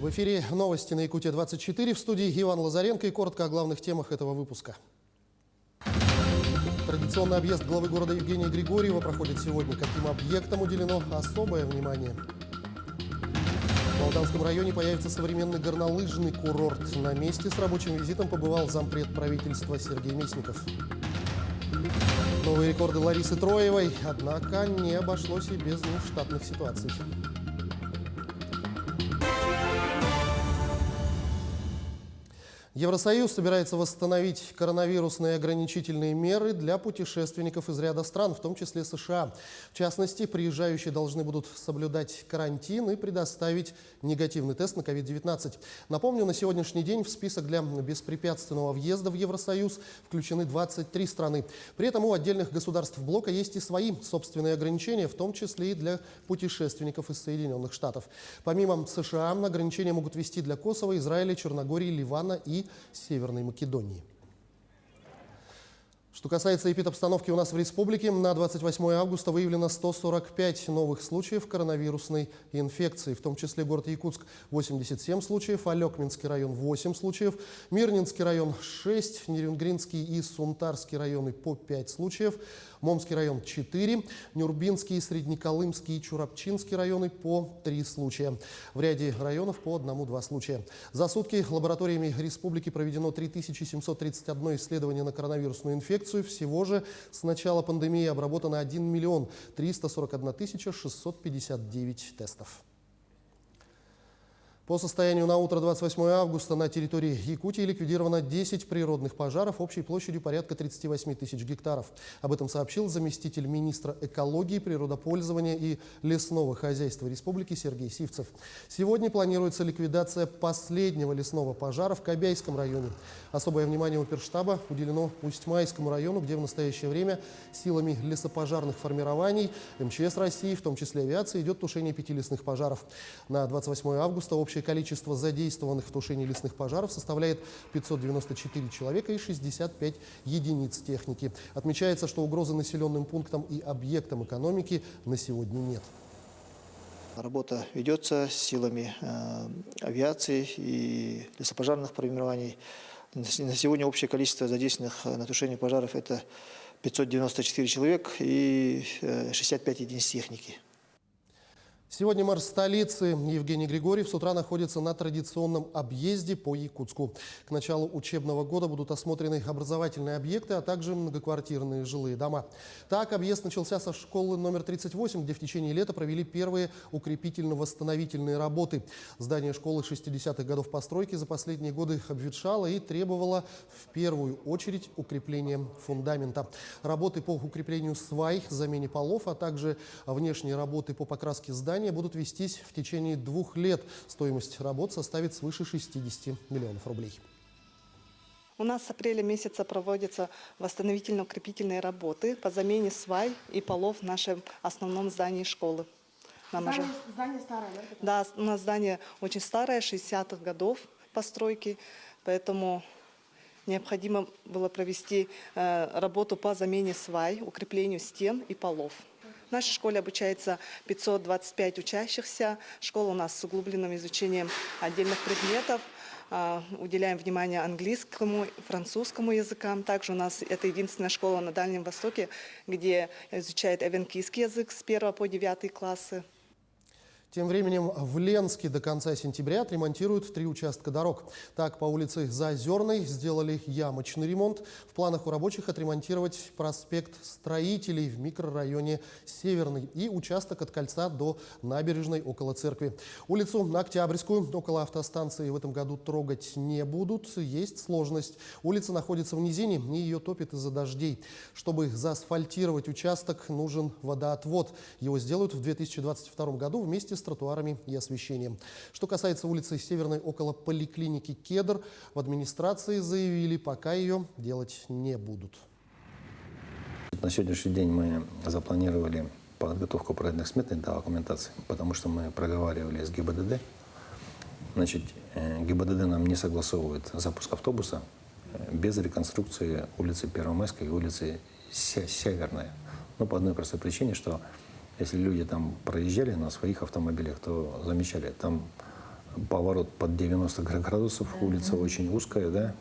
В эфире новости на Якутия-24. В студии Иван Лазаренко и коротко о главных темах этого выпуска. Традиционный объезд главы города Евгения Григорьева проходит сегодня. Каким объектам уделено особое внимание? В Молдавском районе появится современный горнолыжный курорт. На месте с рабочим визитом побывал зампред правительства Сергей Местников. Новые рекорды Ларисы Троевой, однако не обошлось и без нештатных ситуаций. Евросоюз собирается восстановить коронавирусные ограничительные меры для путешественников из ряда стран, в том числе США. В частности, приезжающие должны будут соблюдать карантин и предоставить негативный тест на COVID-19. Напомню, на сегодняшний день в список для беспрепятственного въезда в Евросоюз включены 23 страны. При этом у отдельных государств блока есть и свои собственные ограничения, в том числе и для путешественников из Соединенных Штатов. Помимо США, ограничения могут ввести для Косово, Израиля, Черногории, Ливана и Северной Македонии. Что касается эпидобстановки у нас в республике, на 28 августа выявлено 145 новых случаев коронавирусной инфекции, в том числе город Якутск 87 случаев, Алекминский район 8 случаев, Мирнинский район 6, Нерюнгринский и Сунтарский районы по 5 случаев, Момский район 4, Нюрбинский, Среднеколымский и Чурапчинский районы по 3 случая. В ряде районов по 1-2 случая. За сутки лабораториями республики проведено 3731 исследование на коронавирусную инфекцию. Всего же с начала пандемии обработано 1 миллион 341 тысяча 659 тестов. По состоянию на утро 28 августа на территории Якутии ликвидировано 10 природных пожаров общей площадью порядка 38 тысяч гектаров. Об этом сообщил заместитель министра экологии, природопользования и лесного хозяйства республики Сергей Сивцев. Сегодня планируется ликвидация последнего лесного пожара в Кобяйском районе. Особое внимание оперштаба уделено Усть-Майскому району, где в настоящее время силами лесопожарных формирований МЧС России, в том числе авиации, идет тушение 5 лесных пожаров. На 28 августа общее количество задействованных в тушении лесных пожаров составляет 594 человека и 65 единиц техники. Отмечается, что угрозы населенным пунктам и объектам экономики на сегодня нет. Работа ведется силами авиации и лесопожарных формирований. На сегодня общее количество задействованных на тушение пожаров – это 594 человек и 65 единиц техники. Сегодня мэр столицы Евгений Григорьев с утра находится на традиционном объезде по Якутску. К началу учебного года будут осмотрены образовательные объекты, а также многоквартирные жилые дома. Так, объезд начался со школы номер 38, где в течение лета провели первые укрепительно-восстановительные работы. Здание школы 60-х годов постройки за последние годы обветшало и требовало в первую очередь укрепления фундамента. Работы по укреплению свай, замене полов, а также внешние работы по покраске здания будут вестись в течение 2 лет. Стоимость работ составит свыше 60 миллионов рублей. У нас с апреля месяца проводятся восстановительно-укрепительные работы по замене свай и полов в нашем основном здании школы. Здание старое, да? Да, у нас здание очень старое, 60-х годов постройки, поэтому необходимо было провести работу по замене свай, укреплению стен и полов. В нашей школе обучается 525 учащихся. Школа у нас с углубленным изучением отдельных предметов. Уделяем внимание английскому, французскому языкам. Также у нас это единственная школа на Дальнем Востоке, где изучает эвенкийский язык с 1 по 9 классы. Тем временем в Ленске до конца сентября отремонтируют 3 участка дорог. Так, по улице Заозерной сделали ямочный ремонт. В планах у рабочих отремонтировать проспект Строителей в микрорайоне Северный и участок от кольца до набережной около церкви. Улицу Октябрьскую около автостанции в этом году трогать не будут. Есть сложность. Улица находится в низине и ее топит из-за дождей. Чтобы заасфальтировать участок, нужен водоотвод. Его сделают в 2022 году вместе с тротуарами и освещением. Что касается улицы Северной около поликлиники «Кедр», в администрации заявили, пока ее делать не будут. На сегодняшний день мы запланировали подготовку проектных сметной документации, потому что мы проговаривали с ГИБДД. Значит, ГИБДД нам не согласовывает запуск автобуса без реконструкции улицы Первомайской и улицы Северной. Ну, по одной простой причине, что если люди там проезжали на своих автомобилях, то замечали, там поворот под 90 градусов, улица очень узкая, да.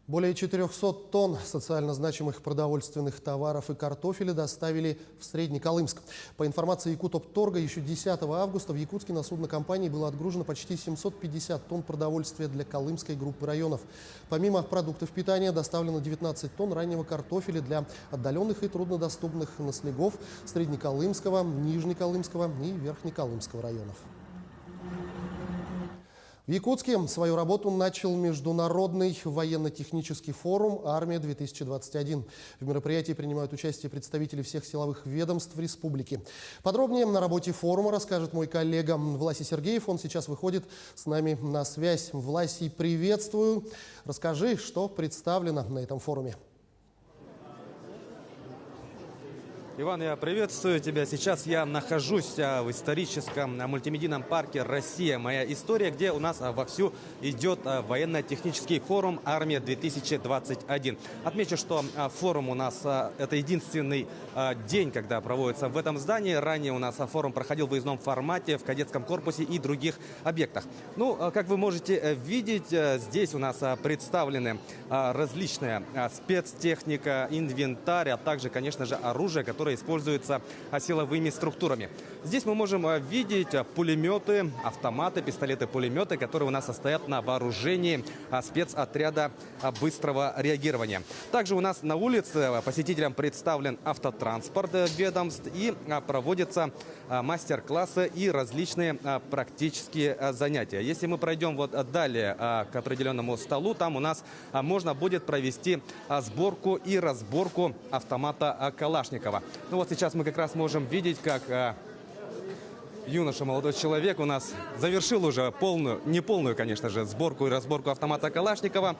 Более 400 тонн социально значимых продовольственных товаров и картофеля доставили в Среднеколымск. По информации Якутопторга, еще 10 августа в Якутске на судно компании было отгружено почти 750 тонн продовольствия для Колымской группы районов. Помимо продуктов питания доставлено 19 тонн раннего картофеля для отдаленных и труднодоступных наследников Среднеколымского, Нижнеколымского и Верхнеколымского районов. В Якутске свою работу начал Международный военно-технический форум «Армия-2021». В мероприятии принимают участие представители всех силовых ведомств республики. Подробнее на работе форума расскажет мой коллега Власий Сергеев. Он сейчас выходит с нами на связь. Власий, приветствую. Расскажи, что представлено на этом форуме. Иван, я приветствую тебя. Сейчас я нахожусь в историческом мультимедийном парке «Россия. Моя история», где у нас вовсю идет военно-технический форум «Армия-2021». Отмечу, что форум у нас это единственный день, когда проводится в этом здании. Ранее у нас форум проходил в выездном формате в кадетском корпусе и других объектах. Ну, как вы можете видеть, здесь у нас представлены различная спецтехника, инвентарь, а также, конечно же, оружие, которое используется силовыми структурами. Здесь мы можем видеть пулеметы, автоматы, пистолеты-пулеметы, которые у нас состоят на вооружении спецотряда быстрого реагирования. Также у нас на улице посетителям представлен автотранспорт ведомств и проводятся мастер-классы и различные практические занятия. Если мы пройдем вот далее к определенному столу, там у нас можно будет провести сборку и разборку автомата Калашникова. Ну вот сейчас мы как раз можем видеть, как юноша, молодой человек у нас завершил уже полную, не полную, конечно же, сборку и разборку автомата Калашникова.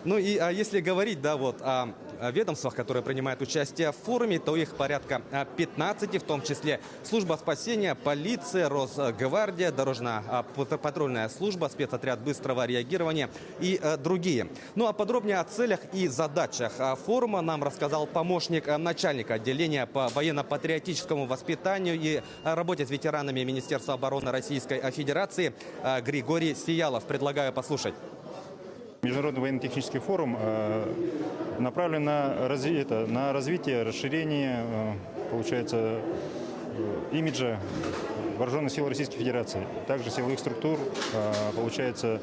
Ну и если говорить, да, вот о ведомствах, которые принимают участие в форуме, то их порядка 15, в том числе служба спасения, полиция, Росгвардия, дорожно-патрульная служба, спецотряд быстрого реагирования и другие. Ну а подробнее о целях и задачах форума нам рассказал помощник начальника отделения по военно-патриотическому воспитанию и работе с ветеранами Министерства обороны Российской Федерации Григорий Сиялов. Предлагаю послушать. Международный военно-технический форум направлен на развитие, расширение, получается, имиджа Вооруженных сил Российской Федерации, также силовых структур. Получается,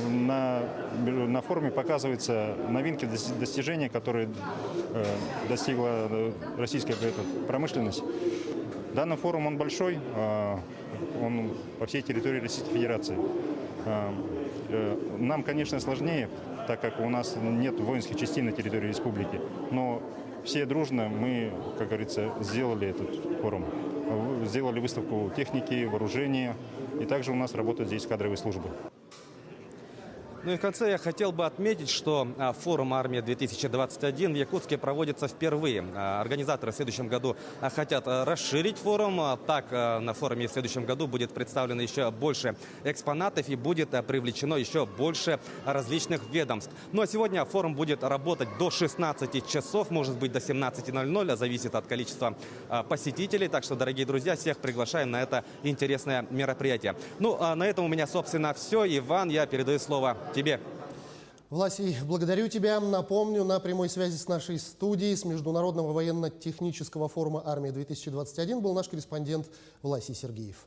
на форуме показываются новинки, достижения, которые достигла российская промышленность. Данный форум, он большой, он по всей территории Российской Федерации. Нам, конечно, сложнее, так как у нас нет воинских частей на территории республики. Но все дружно мы, как говорится, сделали этот форум. Сделали выставку техники, вооружения. И также у нас работают здесь кадровые службы. Ну и в конце я хотел бы отметить, что форум «Армия-2021» в Якутске проводится впервые. Организаторы в следующем году хотят расширить форум. Так, на форуме в следующем году будет представлено еще больше экспонатов и будет привлечено еще больше различных ведомств. Ну а сегодня форум будет работать до 16 часов, может быть до 17:00, зависит от количества посетителей. Так что, дорогие друзья, всех приглашаем на это интересное мероприятие. Ну а на этом у меня, собственно, все. Иван, я передаю слово тебе. Власий, благодарю тебя. Напомню, на прямой связи с нашей студией с Международного военно-технического форума «Армия-2021» был наш корреспондент Власий Сергеев.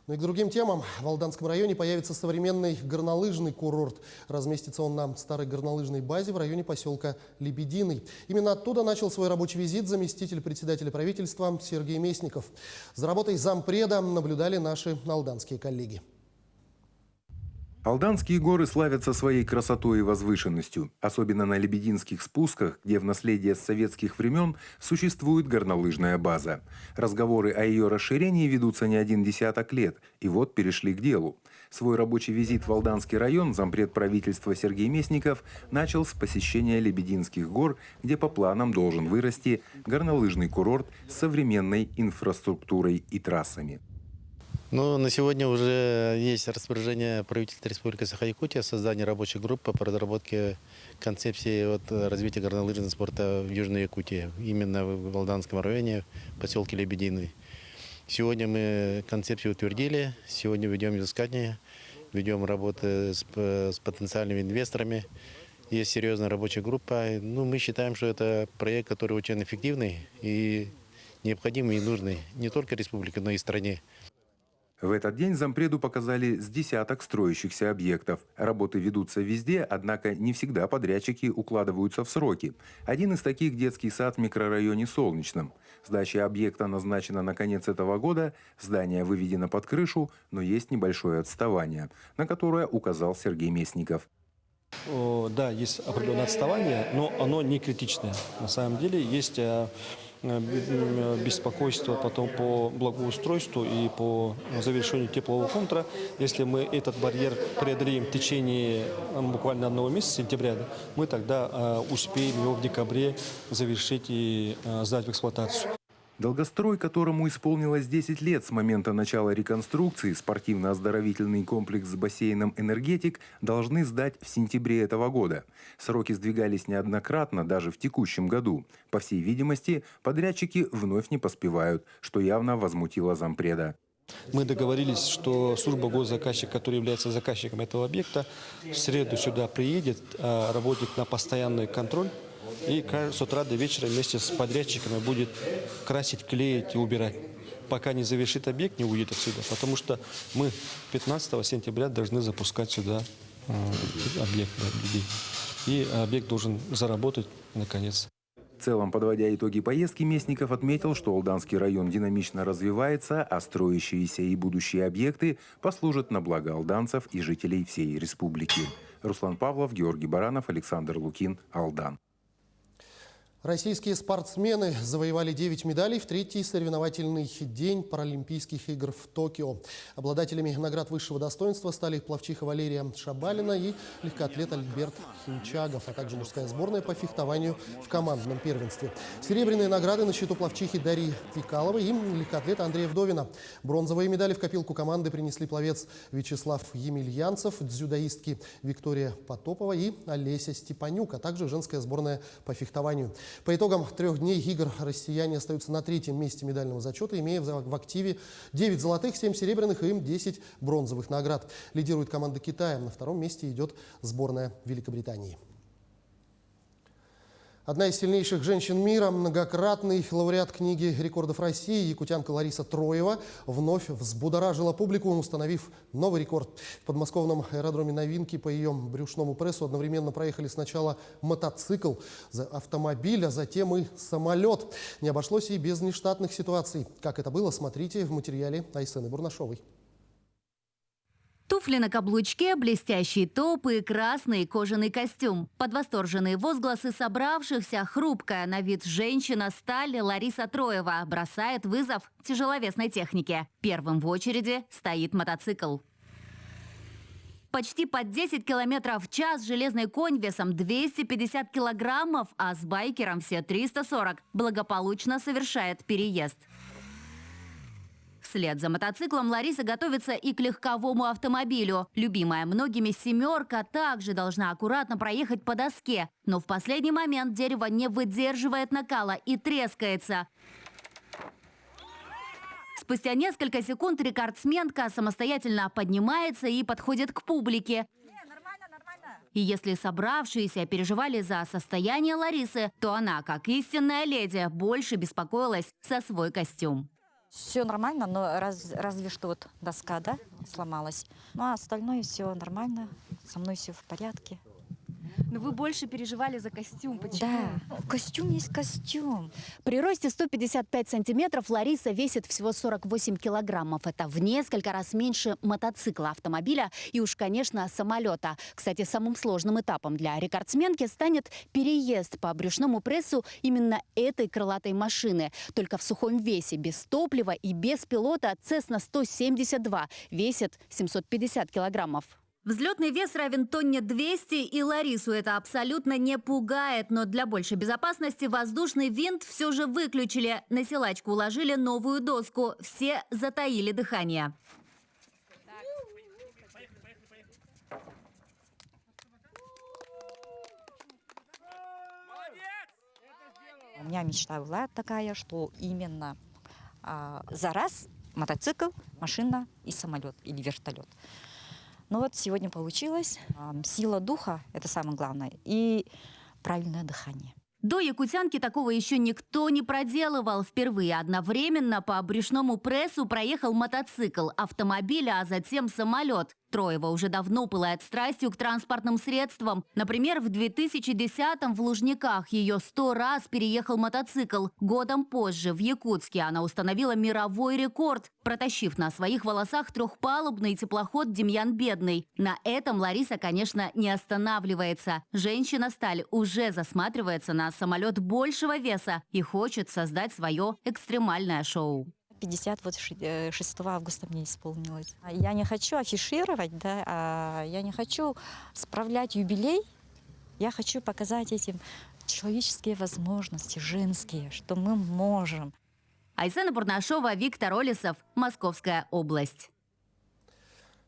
Ну и к другим темам. В Алданском районе появится современный горнолыжный курорт. Разместится он на старой горнолыжной базе в районе поселка Лебединый. Именно оттуда начал свой рабочий визит заместитель председателя правительства Сергей Местников. За работой зампреда наблюдали наши алданские коллеги. Алданские горы славятся своей красотой и возвышенностью, особенно на лебединских спусках, где в наследие с советских времен существует горнолыжная база. Разговоры о ее расширении ведутся не один десяток лет, и вот перешли к делу. Свой рабочий визит в Алданский район зампред правительства Сергей Местников начал с посещения Лебединских гор, где по планам должен вырасти горнолыжный курорт с современной инфраструктурой и трассами. Ну, на сегодня уже есть распоряжение правительства Республики Саха-Якутия о создании рабочей группы по разработке концепции развития горнолыжного спорта в Южной Якутии, именно в Алданском районе, в поселке Лебединый. Сегодня мы концепцию утвердили, сегодня ведем изыскание, ведем работы с потенциальными инвесторами. Есть серьезная рабочая группа. Ну, мы считаем, что это проект, который очень эффективный и необходимый и нужный не только республике, но и стране. В этот день зампреду показали с десяток строящихся объектов. Работы ведутся везде, однако не всегда подрядчики укладываются в сроки. Один из таких – детский сад в микрорайоне Солнечном. Сдача объекта назначена на конец этого года, здание выведено под крышу, но есть небольшое отставание, на которое указал Сергей Местников. Да, есть определенное отставание, но оно не критичное. На самом деле есть беспокойство потом по благоустройству и по завершению теплового контура. Если мы этот барьер преодолеем в течение буквально 1 месяца, сентября, мы тогда успеем его в декабре завершить и сдать в эксплуатацию. Долгострой, которому исполнилось 10 лет с момента начала реконструкции, спортивно-оздоровительный комплекс с бассейном «Энергетик» должны сдать в сентябре этого года. Сроки сдвигались неоднократно, даже в текущем году. По всей видимости, подрядчики вновь не поспевают, что явно возмутило зампреда. Мы договорились, что служба госзаказчика, который является заказчиком этого объекта, в среду сюда приедет, работает на постоянный контроль. И с утра до вечера вместе с подрядчиками будет красить, клеить и убирать. Пока не завершит объект, не уедет отсюда. Потому что мы 15 сентября должны запускать сюда объект людей. И объект должен заработать наконец. В целом, подводя итоги поездки, Местников отметил, что Алданский район динамично развивается, а строящиеся и будущие объекты послужат на благо алданцев и жителей всей республики. Руслан Павлов, Георгий Баранов, Александр Лукин, Алдан. Российские спортсмены завоевали 9 медалей в 3-й соревновательный день Паралимпийских игр в Токио. Обладателями наград высшего достоинства стали пловчиха Валерия Шабалина и легкоатлет Альберт Хинчагов, а также мужская сборная по фехтованию в командном первенстве. Серебряные награды на счету пловчихи Дарьи Пикаловой и легкоатлета Андрея Вдовина. Бронзовые медали в копилку команды принесли пловец Вячеслав Емельянцев, дзюдоистки Виктория Потопова и Олеся Степанюк, а также женская сборная по фехтованию. По итогам 3 дней игр россияне остаются на 3-м месте медального зачета, имея в активе 9 золотых, 7 серебряных и 10 бронзовых наград. Лидирует команда Китая. На 2-м месте идет сборная Великобритании. Одна из сильнейших женщин мира, многократный лауреат книги рекордов России, якутянка Лариса Троева, вновь взбудоражила публику, установив новый рекорд. В подмосковном аэродроме Новинки по ее брюшному прессу одновременно проехали сначала мотоцикл, автомобиль, а затем и самолет. Не обошлось и без нештатных ситуаций. Как это было, смотрите в материале Айсены Бурнашовой. Туфли на каблучке, блестящий топ и красный кожаный костюм. Под восторженные возгласы собравшихся хрупкая на вид женщина-сталь Лариса Троева бросает вызов тяжеловесной технике. Первым в очереди стоит мотоцикл. Почти под 10 километров в час железный конь весом 250 килограммов, а с байкером все 340, благополучно совершает переезд. Вслед за мотоциклом Лариса готовится и к легковому автомобилю. Любимая многими «семерка» также должна аккуратно проехать по доске. Но в последний момент дерево не выдерживает накала и трескается. Спустя несколько секунд рекордсменка самостоятельно поднимается и подходит к публике. И если собравшиеся переживали за состояние Ларисы, то она, как истинная леди, больше беспокоилась за свой костюм. Все нормально, но разве что вот доска, да, сломалась. Ну а остальное все нормально, со мной все в порядке. Но вы больше переживали за костюм. Почему? Да, костюм есть костюм. При росте 155 сантиметров Лариса весит всего 48 килограммов. Это в несколько раз меньше мотоцикла, автомобиля и уж, конечно, самолета. Кстати, самым сложным этапом для рекордсменки станет переезд по брюшному прессу именно этой крылатой машины. Только в сухом весе, без топлива и без пилота Cessna 172 весит 750 килограммов. Взлетный вес равен тонне 200, и Ларису это абсолютно не пугает. Но для большей безопасности воздушный винт все же выключили. На силачку уложили новую доску. Все затаили дыхание. У меня мечта была такая, что именно за раз мотоцикл, машина и самолет или вертолет. Но вот сегодня получилось. Сила духа – это самое главное. И правильное дыхание. До якутянки такого еще никто не проделывал. Впервые одновременно по брюшному прессу проехал мотоцикл, автомобиль, а затем самолет. Троева уже давно пылает страстью к транспортным средствам. Например, в 2010-м в Лужниках ее 100 раз переехал мотоцикл. Годом позже в Якутске она установила мировой рекорд, протащив на своих волосах трехпалубный теплоход «Демьян Бедный». На этом Лариса, конечно, не останавливается. Женщина-сталь уже засматривается на самолет большего веса и хочет создать свое экстремальное шоу. 56 августа мне исполнилось. Я не хочу афишировать, да, я не хочу справлять юбилей. Я хочу показать этим человеческие возможности, женские, что мы можем. Айсена Бурнашова, Виктор Олесов, Московская область.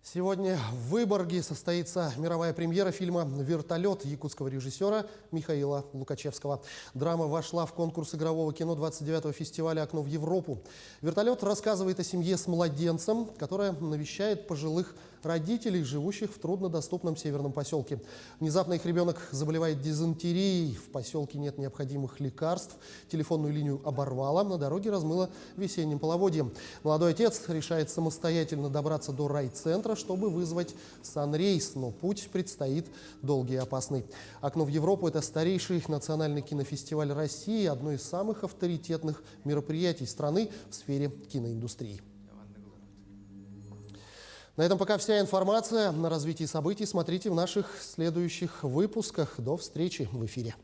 Сегодня в Выборге состоится мировая премьера фильма «Вертолет» якутского режиссера Михаила Лукачевского. Драма вошла в конкурс игрового кино 29-го фестиваля «Окно в Европу». «Вертолет» рассказывает о семье с младенцем, которая навещает пожилых родителей, живущих в труднодоступном северном поселке. Внезапно их ребенок заболевает дизентерией. В поселке нет необходимых лекарств. Телефонную линию оборвало, на дороге размыло весенним половодьем. Молодой отец решает самостоятельно добраться до райцентра, чтобы вызвать санрейс, но путь предстоит долгий и опасный. «Окно в Европу» – это старейший национальный кинофестиваль России, одно из самых авторитетных мероприятий страны в сфере киноиндустрии. На этом пока вся информация. На развитие событий смотрите в наших следующих выпусках. До встречи в эфире.